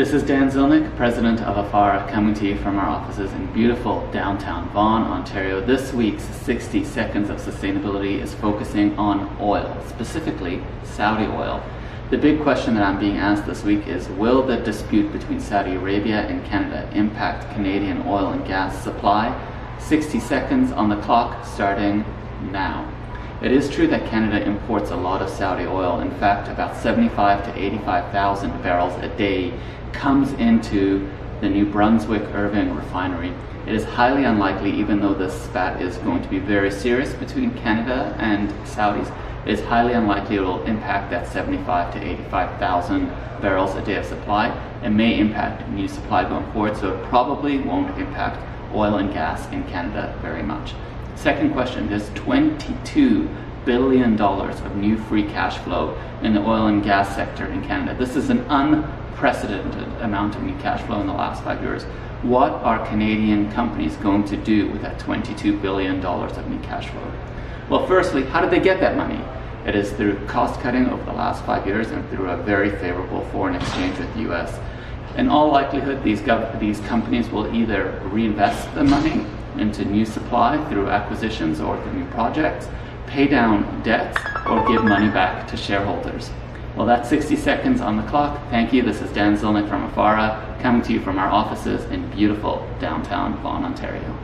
This is Dan Zilnick, President of Afara, coming to you from our offices in beautiful downtown Vaughan, Ontario. This week's 60 Seconds of Sustainability is focusing on oil, specifically Saudi oil. The big question that I'm being asked this week is, will the dispute between Saudi Arabia and Canada impact Canadian oil and gas supply? 60 seconds on the clock, starting now. It is true that Canada imports a lot of Saudi oil. In fact, about 75 to 85,000 barrels a day comes into the New Brunswick Irving refinery. It is highly unlikely, even though this spat is going to be very serious between Canada and Saudis, it is highly unlikely it will impact that 75 to 85,000 barrels a day of supply. It may impact new supply going forward, so it probably won't impact oil and gas in Canada very much. Second question, there's $22 billion of new free cash flow in the oil and gas sector in Canada. This is an unprecedented amount of new cash flow in the last 5 years. What are Canadian companies going to do with that $22 billion of new cash flow? Well, firstly, how did they get that money? It is through cost cutting over the last 5 years and through a very favorable foreign exchange with the US. In all likelihood, these companies will either reinvest the money into new supply through acquisitions or through new projects, pay down debts, or give money back to shareholders. Well, that's 60 seconds on the clock. Thank you. This is Dan Zilnick from Afara, coming to you from our offices in beautiful downtown Vaughan, Ontario.